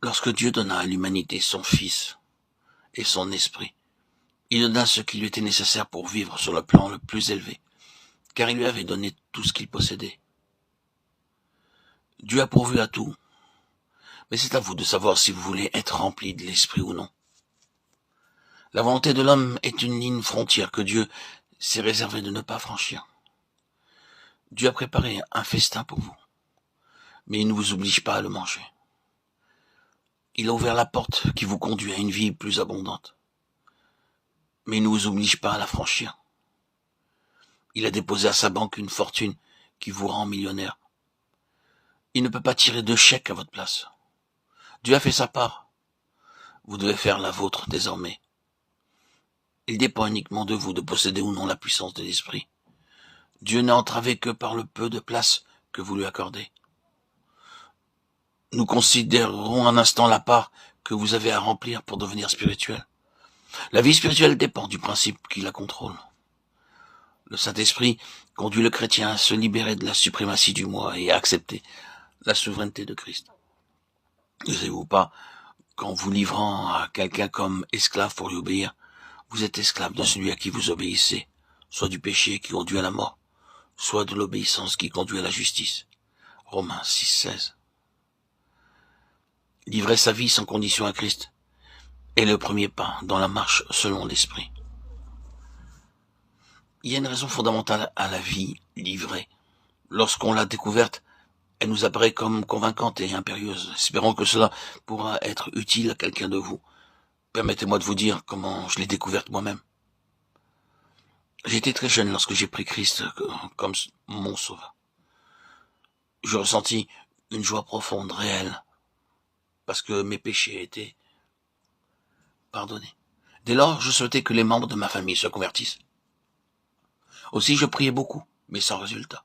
Lorsque Dieu donna à l'humanité son Fils et son Esprit, il donna ce qui lui était nécessaire pour vivre sur le plan le plus élevé, car il lui avait donné tout ce qu'il possédait. Dieu a pourvu à tout, mais c'est à vous de savoir si vous voulez être rempli de l'Esprit ou non. La volonté de l'homme est une ligne frontière que Dieu s'est réservé de ne pas franchir. Dieu a préparé un festin pour vous, mais il ne vous oblige pas à le manger. Il a ouvert la porte qui vous conduit à une vie plus abondante, mais il ne vous oblige pas à la franchir. Il a déposé à sa banque une fortune qui vous rend millionnaire. Il ne peut pas tirer de chèque à votre place. Dieu a fait sa part. Vous devez faire la vôtre désormais. Il dépend uniquement de vous de posséder ou non la puissance de l'esprit. Dieu n'est entravé que par le peu de place que vous lui accordez. Nous considérerons un instant la part que vous avez à remplir pour devenir spirituel. La vie spirituelle dépend du principe qui la contrôle. Le Saint-Esprit conduit le chrétien à se libérer de la suprématie du moi et à accepter la souveraineté de Christ. Ne savez-vous pas qu'en vous livrant à quelqu'un comme esclave pour lui obéir, vous êtes esclave de celui à qui vous obéissez, soit du péché qui conduit à la mort, soit de l'obéissance qui conduit à la justice. Romains 6,16. Livrer sa vie sans condition à Christ est le premier pas dans la marche selon l'Esprit. Il y a une raison fondamentale à la vie livrée. Lorsqu'on l'a découverte, elle nous apparaît comme convaincante et impérieuse. Espérons que cela pourra être utile à quelqu'un de vous. Permettez-moi de vous dire comment je l'ai découverte moi-même. J'étais très jeune lorsque j'ai pris Christ comme mon sauveur. Je ressentis une joie profonde, réelle, parce que mes péchés étaient pardonnés. Dès lors, je souhaitais que les membres de ma famille se convertissent. Aussi, je priais beaucoup, mais sans résultat.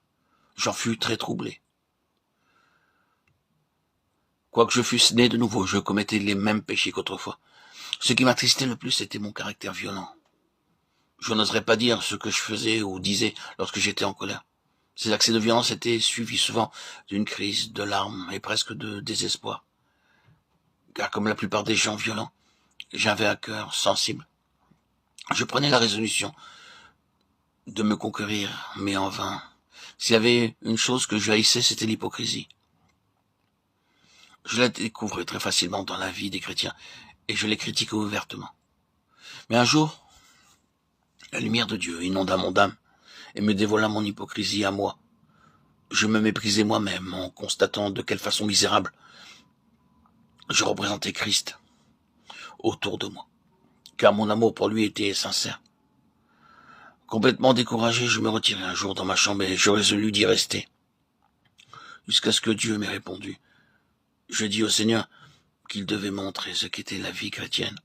J'en fus très troublé. Quoique je fusse né de nouveau, je commettais les mêmes péchés qu'autrefois. Ce qui m'attristait le plus, c'était mon caractère violent. Je n'oserais pas dire ce que je faisais ou disais lorsque j'étais en colère. Ces accès de violence étaient suivis souvent d'une crise, de larmes et presque de désespoir. Car comme la plupart des gens violents, j'avais un cœur sensible. Je prenais la résolution de me conquérir, mais en vain. S'il y avait une chose que je haïssais, c'était l'hypocrisie. Je la découvrais très facilement dans la vie des chrétiens, et je les critiquais ouvertement. Mais un jour, la lumière de Dieu inonda mon âme, et me dévoila mon hypocrisie à moi. Je me méprisais moi-même en constatant de quelle façon misérable je représentais Christ autour de moi, car mon amour pour lui était sincère. Complètement découragé, je me retirai un jour dans ma chambre et je résolus d'y rester, jusqu'à ce que Dieu m'ait répondu. Je dis au Seigneur qu'il devait montrer ce qu'était la vie chrétienne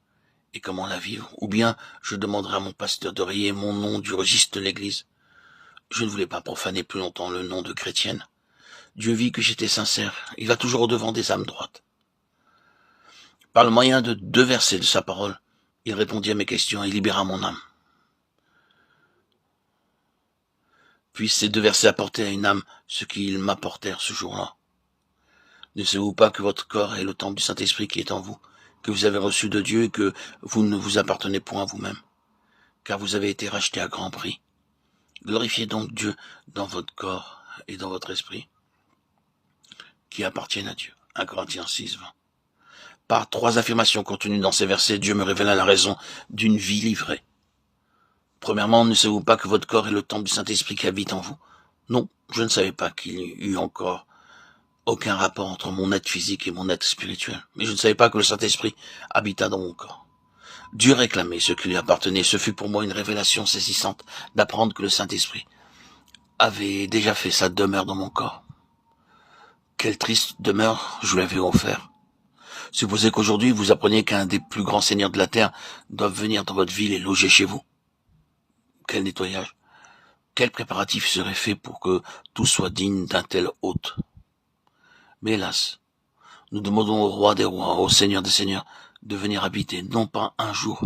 et comment la vivre, ou bien je demanderai à mon pasteur de rayer mon nom du registre de l'Église. Je ne voulais pas profaner plus longtemps le nom de chrétienne. Dieu vit que j'étais sincère, il va toujours au-devant des âmes droites. Par le moyen de 2 versets de sa parole, il répondit à mes questions et libéra mon âme. Puis ces 2 versets apportaient à une âme ce qu'ils m'apportèrent ce jour-là. Ne savez-vous pas que votre corps est le temple du Saint-Esprit qui est en vous, que vous avez reçu de Dieu et que vous ne vous appartenez point à vous-même, car vous avez été racheté à grand prix. Glorifiez donc Dieu dans votre corps et dans votre esprit, qui appartiennent à Dieu. 1 Corinthiens 6, 20. Par 3 affirmations contenues dans ces versets, Dieu me révéla la raison d'une vie livrée. Premièrement, ne savez-vous pas que votre corps est le temple du Saint-Esprit qui habite en vous? Non, je ne savais pas qu'il y eut encore aucun rapport entre mon être physique et mon être spirituel. Mais je ne savais pas que le Saint-Esprit habita dans mon corps. Dieu réclamait ce qui lui appartenait. Ce fut pour moi une révélation saisissante d'apprendre que le Saint-Esprit avait déjà fait sa demeure dans mon corps. Quelle triste demeure je lui avais offert. Supposez qu'aujourd'hui vous appreniez qu'un des plus grands seigneurs de la terre doit venir dans votre ville et loger chez vous. Quel nettoyage. Quel préparatif serait fait pour que tout soit digne d'un tel hôte. Mais hélas, nous demandons au roi des rois, au Seigneur des seigneurs, de venir habiter, non pas un jour,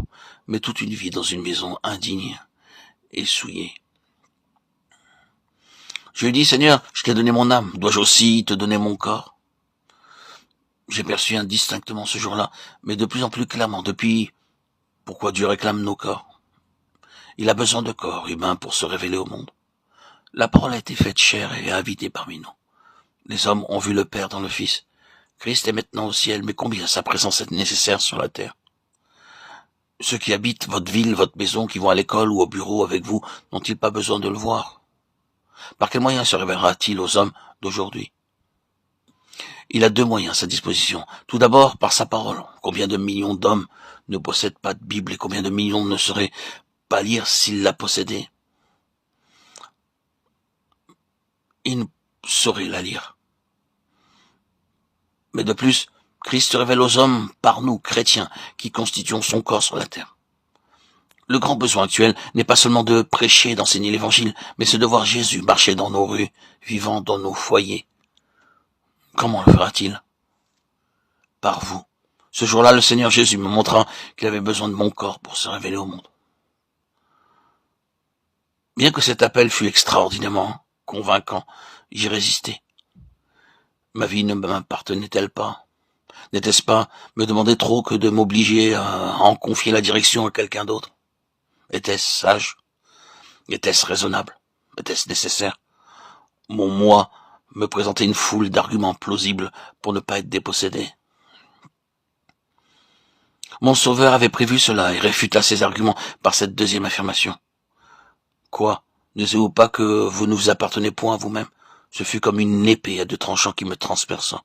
mais toute une vie dans une maison indigne et souillée. Je lui dis, Seigneur, je t'ai donné mon âme, dois-je aussi te donner mon corps? J'ai perçu indistinctement ce jour-là, mais de plus en plus clairement, depuis pourquoi Dieu réclame nos corps. Il a besoin de corps humains pour se révéler au monde. La parole a été faite chair et a habité parmi nous. Les hommes ont vu le Père dans le Fils. Christ est maintenant au ciel, mais combien sa présence est nécessaire sur la terre? Ceux qui habitent votre ville, votre maison, qui vont à l'école ou au bureau avec vous, n'ont-ils pas besoin de le voir? Par quel moyen se révélera-t-il aux hommes d'aujourd'hui? Il a deux moyens à sa disposition. Tout d'abord, par sa parole. Combien de millions d'hommes ne possèdent pas de Bible et combien de millions ne sauraient pas lire s'ils la possédaient? Ils ne sauraient la lire. Mais de plus, Christ se révèle aux hommes par nous, chrétiens, qui constituons son corps sur la terre. Le grand besoin actuel n'est pas seulement de prêcher, d'enseigner l'évangile, mais c'est de voir Jésus marcher dans nos rues, vivant dans nos foyers. Comment le fera-t-il? Par vous. Ce jour-là, le Seigneur Jésus me montra qu'il avait besoin de mon corps pour se révéler au monde. Bien que cet appel fût extraordinairement convaincant, j'y résistais. Ma vie ne m'appartenait-elle pas? N'était-ce pas me demander trop que de m'obliger à en confier la direction à quelqu'un d'autre? Était-ce sage? Était-ce raisonnable? Était-ce nécessaire? Mon moi me présentait une foule d'arguments plausibles pour ne pas être dépossédé. Mon Sauveur avait prévu cela et réfuta ces arguments par cette deuxième affirmation. Quoi? Ne savez-vous pas que vous ne vous appartenez point à vous-même? Ce fut comme une épée à deux tranchants qui me transperça.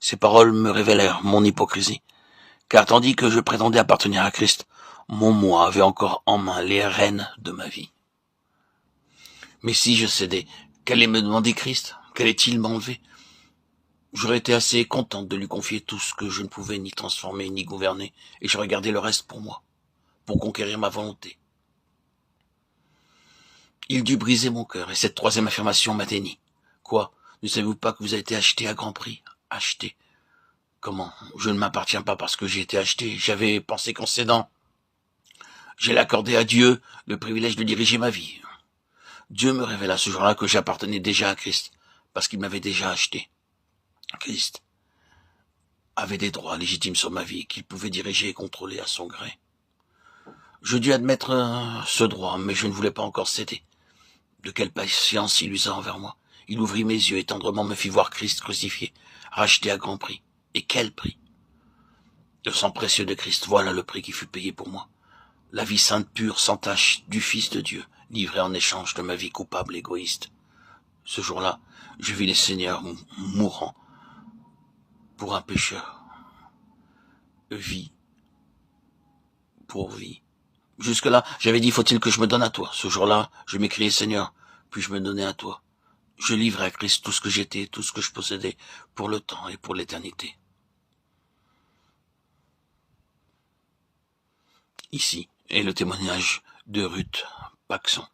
Ces paroles me révélèrent mon hypocrisie, car tandis que je prétendais appartenir à Christ, mon moi avait encore en main les rênes de ma vie. Mais si je cédais, qu'allait me demander Christ? Qu'allait-il m'enlever? J'aurais été assez contente de lui confier tout ce que je ne pouvais ni transformer ni gouverner, et je regardais le reste pour moi, pour conquérir ma volonté. Il dut briser mon cœur, et cette troisième affirmation m'atteignit. Quoi? Ne savez-vous pas que vous avez été acheté à grand prix? Acheté? Comment? Je ne m'appartiens pas parce que j'ai été acheté. J'avais pensé qu'en cédant, j'allais accorder à Dieu le privilège de diriger ma vie. Dieu me révéla ce jour-là que j'appartenais déjà à Christ, parce qu'il m'avait déjà acheté. Christ avait des droits légitimes sur ma vie qu'il pouvait diriger et contrôler à son gré. Je dus admettre ce droit, mais je ne voulais pas encore céder. De quelle patience il usa envers moi. Il ouvrit mes yeux et tendrement me fit voir Christ crucifié, racheté à grand prix. Et quel prix? Le sang précieux de Christ, voilà le prix qui fut payé pour moi. La vie sainte, pure, sans tache, du Fils de Dieu, livrée en échange de ma vie coupable, égoïste. Ce jour-là, je vis les seigneurs mourant pour un pécheur. Vie pour vie. Jusque-là, j'avais dit, faut-il que je me donne à toi? Ce jour-là, je m'écriai, Seigneur, puis-je me donner à toi? Je livrais à Christ tout ce que j'étais, tout ce que je possédais, pour le temps et pour l'éternité. Ici est le témoignage de Ruth Paxson.